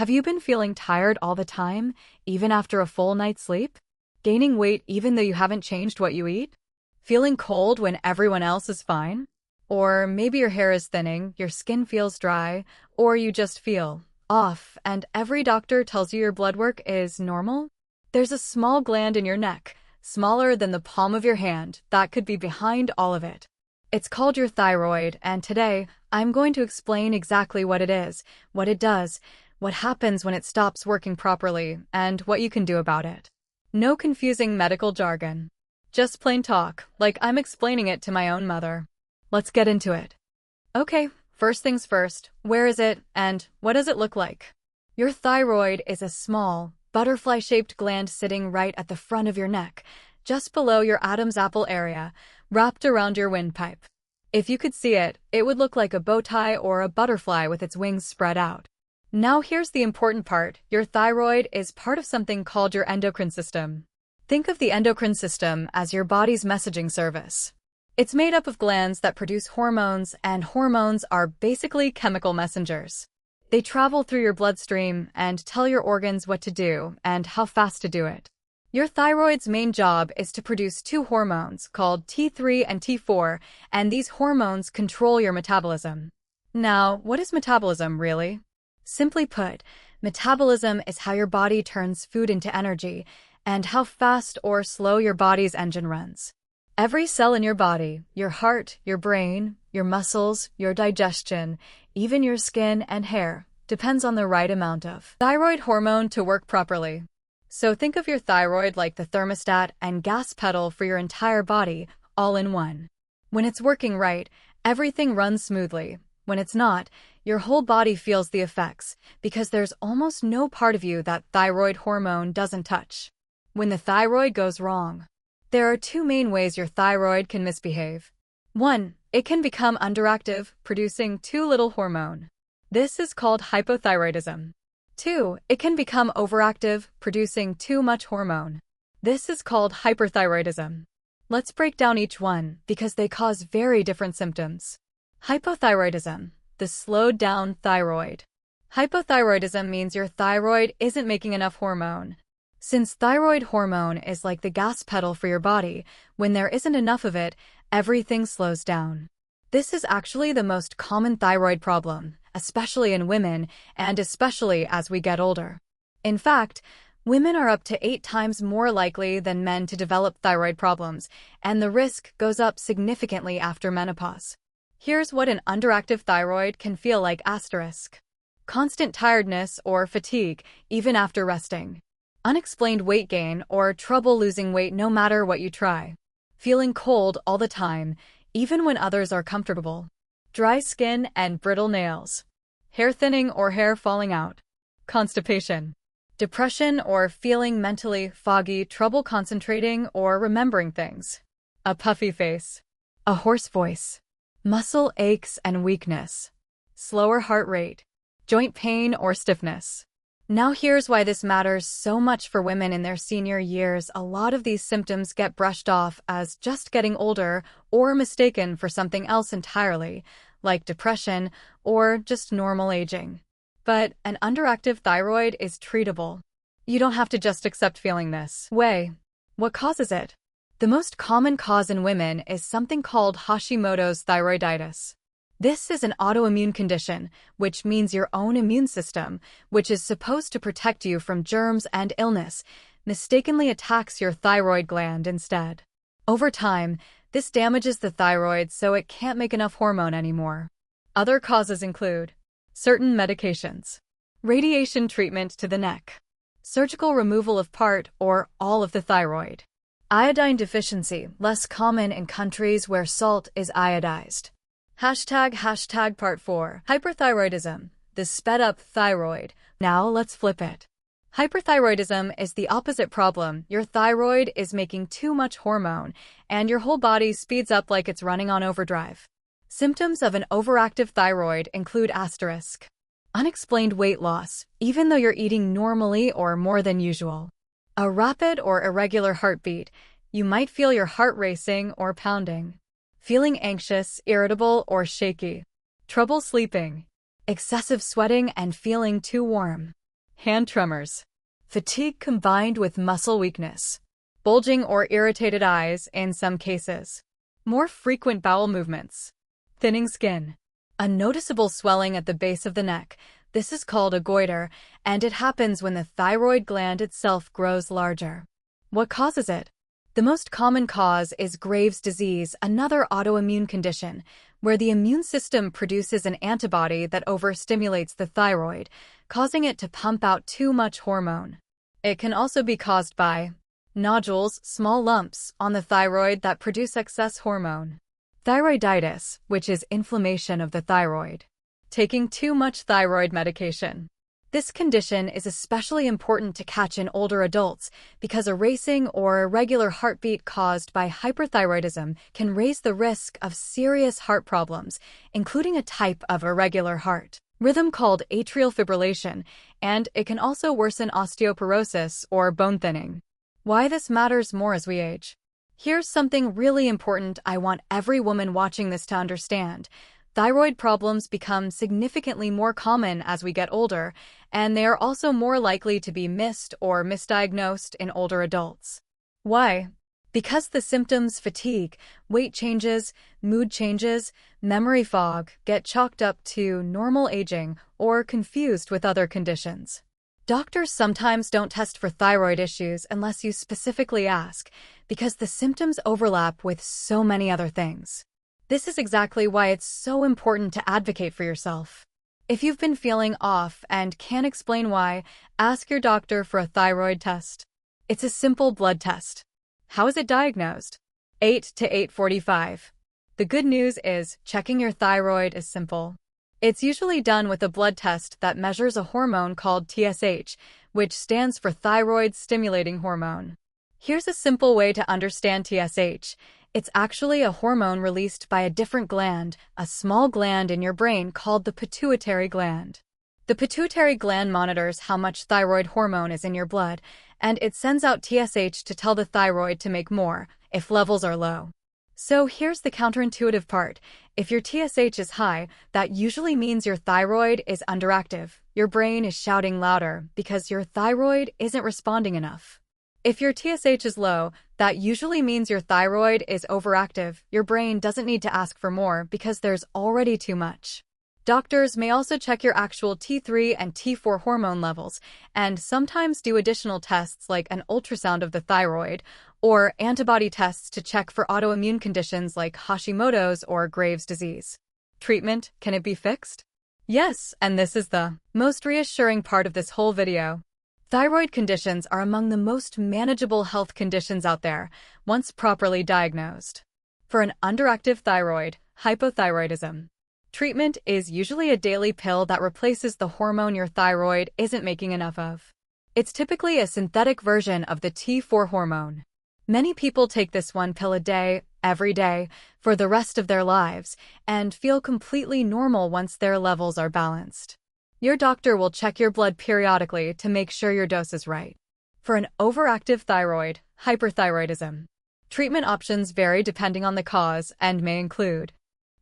Have you been feeling tired all the time, even after a full night's sleep? Gaining weight even though you haven't changed what you eat? Feeling cold when everyone else is fine? Or maybe your hair is thinning, your skin feels dry, or you just feel off and every doctor tells you your blood work is normal? There's a small gland in your neck, smaller than the palm of your hand, that could be behind all of it. It's called your thyroid, and today, I'm going to explain exactly what it is, what it does, what happens when it stops working properly, and what you can do about it. No confusing medical jargon. Just plain talk, like I'm explaining it to my own mother. Let's get into it. Okay, first things first, where is it, and what does it look like? Your thyroid is a small, butterfly-shaped gland sitting right at the front of your neck, just below your Adam's apple area, wrapped around your windpipe. If you could see it, it would look like a bow tie or a butterfly with its wings spread out. Now here's the important part. Your thyroid is part of something called your endocrine system. Think of the endocrine system as your body's messaging service. It's made up of glands that produce hormones, and hormones are basically chemical messengers. They travel through your bloodstream and tell your organs what to do and how fast to do it. Your thyroid's main job is to produce two hormones called T3 and T4, and these hormones control your metabolism. Now, what is metabolism really? Simply put, metabolism is how your body turns food into energy and how fast or slow your body's engine runs. Every cell in your body, your heart, your brain, your muscles, your digestion, even your skin and hair, depends on the right amount of thyroid hormone to work properly. So think of your thyroid like the thermostat and gas pedal for your entire body, all in one. When it's working right, everything runs smoothly. When it's not, your whole body feels the effects, because there's almost no part of you that thyroid hormone doesn't touch. When the thyroid goes wrong, there are two main ways your thyroid can misbehave. 1. It can become underactive, producing too little hormone. This is called hypothyroidism. 2. It can become overactive, producing too much hormone. This is called hyperthyroidism. Let's break down each one, because they cause very different symptoms. Hypothyroidism, the slowed down thyroid. Hypothyroidism means your thyroid isn't making enough hormone. Since thyroid hormone is like the gas pedal for your body, when there isn't enough of it, everything slows down. This is actually the most common thyroid problem, especially in women, and especially as we get older. In fact, women are up to 8 times more likely than men to develop thyroid problems, and the risk goes up significantly after menopause. Here's what an underactive thyroid can feel like asterisk. Constant tiredness or fatigue, even after resting. Unexplained weight gain or trouble losing weight no matter what you try. Feeling cold all the time, even when others are comfortable. Dry skin and brittle nails. Hair thinning or hair falling out. Constipation. Depression or feeling mentally foggy, trouble concentrating or remembering things. A puffy face. A hoarse voice. Muscle aches and weakness. Slower heart rate. Joint pain or stiffness. Now here's why this matters so much for women in their senior years. A lot of these symptoms get brushed off as just getting older or mistaken for something else entirely, like depression or just normal aging. But an underactive thyroid is treatable. You don't have to just accept feeling this way. What causes it? The most common cause in women is something called Hashimoto's thyroiditis. This is an autoimmune condition, which means your own immune system, which is supposed to protect you from germs and illness, mistakenly attacks your thyroid gland instead. Over time, this damages the thyroid so it can't make enough hormone anymore. Other causes include certain medications, radiation treatment to the neck, surgical removal of part or all of the thyroid, iodine deficiency, less common in countries where salt is iodized. Part 4. Hyperthyroidism, the sped-up thyroid. Now let's flip it. Hyperthyroidism is the opposite problem. Your thyroid is making too much hormone, and your whole body speeds up like it's running on overdrive. Symptoms of an overactive thyroid include asterisk. Unexplained weight loss, even though you're eating normally or more than usual. A rapid or irregular heartbeat. You might feel your heart racing or pounding. Feeling anxious, irritable, or shaky. Trouble sleeping. Excessive sweating and feeling too warm. hand tremors, fatigue combined with muscle weakness, bulging or irritated eyes in some cases, more frequent bowel movements, thinning skin, a noticeable swelling at the base of the neck. This is called a goiter, and it happens when the thyroid gland itself grows larger. What causes it? The most common cause is Graves' disease, another autoimmune condition, where the immune system produces an antibody that overstimulates the thyroid, causing it to pump out too much hormone. It can also be caused by nodules, small lumps, on the thyroid that produce excess hormone. Thyroiditis, which is inflammation of the thyroid. Taking too much thyroid medication. This condition is especially important to catch in older adults because a racing or irregular heartbeat caused by hyperthyroidism can raise the risk of serious heart problems, including a type of irregular heart rhythm called atrial fibrillation, and it can also worsen osteoporosis or bone thinning. Why this matters more as we age. Here's something really important I want every woman watching this to understand. Thyroid problems become significantly more common as we get older, and they are also more likely to be missed or misdiagnosed in older adults. Why? Because the symptoms fatigue, weight changes, mood changes, memory fog get chalked up to normal aging or confused with other conditions. Doctors sometimes don't test for thyroid issues unless you specifically ask, because the symptoms overlap with so many other things. This is exactly why it's so important to advocate for yourself. If you've been feeling off and can't explain why, ask your doctor for a thyroid test. It's a simple blood test. How is it diagnosed? 8 to 8:45. The good news is, checking your thyroid is simple. It's usually done with a blood test that measures a hormone called TSH, which stands for thyroid-stimulating hormone. Here's a simple way to understand TSH. It's actually a hormone released by a different gland, a small gland in your brain called the pituitary gland. The pituitary gland monitors how much thyroid hormone is in your blood, and it sends out TSH to tell the thyroid to make more if levels are low. So here's the counterintuitive part. If your TSH is high, that usually means your thyroid is underactive. Your brain is shouting louder because your thyroid isn't responding enough. If your TSH is low, that usually means your thyroid is overactive. Your brain doesn't need to ask for more because there's already too much. Doctors may also check your actual T3 and T4 hormone levels, and sometimes do additional tests like an ultrasound of the thyroid, or antibody tests to check for autoimmune conditions like Hashimoto's or Graves' disease. Treatment, can it be fixed? Yes, and this is the most reassuring part of this whole video. Thyroid conditions are among the most manageable health conditions out there, once properly diagnosed. For an underactive thyroid, hypothyroidism, treatment is usually a daily pill that replaces the hormone your thyroid isn't making enough of. It's typically a synthetic version of the T4 hormone. Many people take this one pill a day, every day, for the rest of their lives, and feel completely normal once their levels are balanced. Your doctor will check your blood periodically to make sure your dose is right. For an overactive thyroid, hyperthyroidism, treatment options vary depending on the cause and may include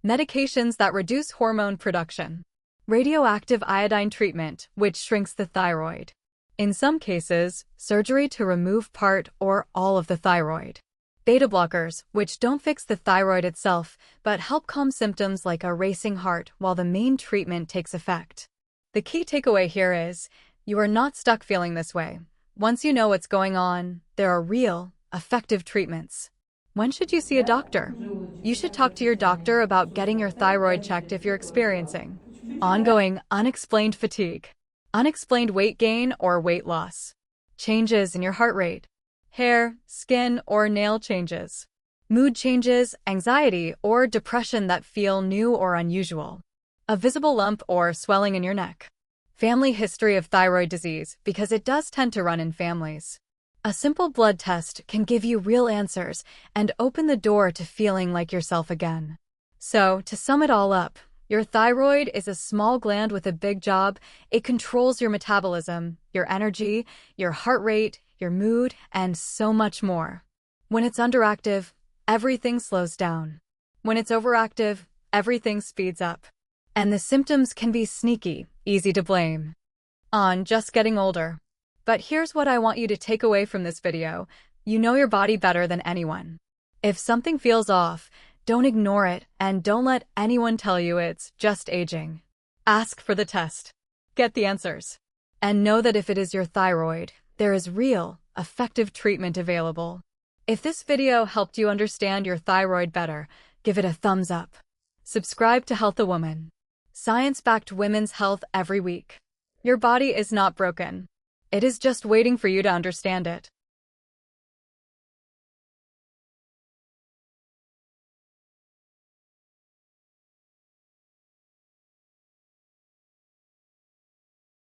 medications that reduce hormone production, radioactive iodine treatment, which shrinks the thyroid. In some cases, surgery to remove part or all of the thyroid. Beta blockers, which don't fix the thyroid itself, but help calm symptoms like a racing heart while the main treatment takes effect. The key takeaway here is, you are not stuck feeling this way. Once you know what's going on, there are real, effective treatments. When should you see a doctor? You should talk to your doctor about getting your thyroid checked if you're experiencing ongoing, unexplained fatigue, unexplained weight gain or weight loss, changes in your heart rate, hair, skin, or nail changes, mood changes, anxiety, or depression that feel new or unusual, a visible lump or swelling in your neck, family history of thyroid disease, because it does tend to run in families. A simple blood test can give you real answers and open the door to feeling like yourself again. So, to sum it all up, your thyroid is a small gland with a big job. It controls your metabolism, your energy, your heart rate, your mood, and so much more. When it's underactive, everything slows down. When it's overactive, everything speeds up. And the symptoms can be sneaky, easy to blame. on just getting older. But here's what I want you to take away from this video. You know your body better than anyone. If something feels off, don't ignore it and don't let anyone tell you it's just aging. Ask for the test. Get the answers. And know that if it is your thyroid, there is real, effective treatment available. If this video helped you understand your thyroid better, give it a thumbs up. Subscribe to Health a Woman. Science-backed women's health every week. Your body is not broken. It is just waiting for you to understand it.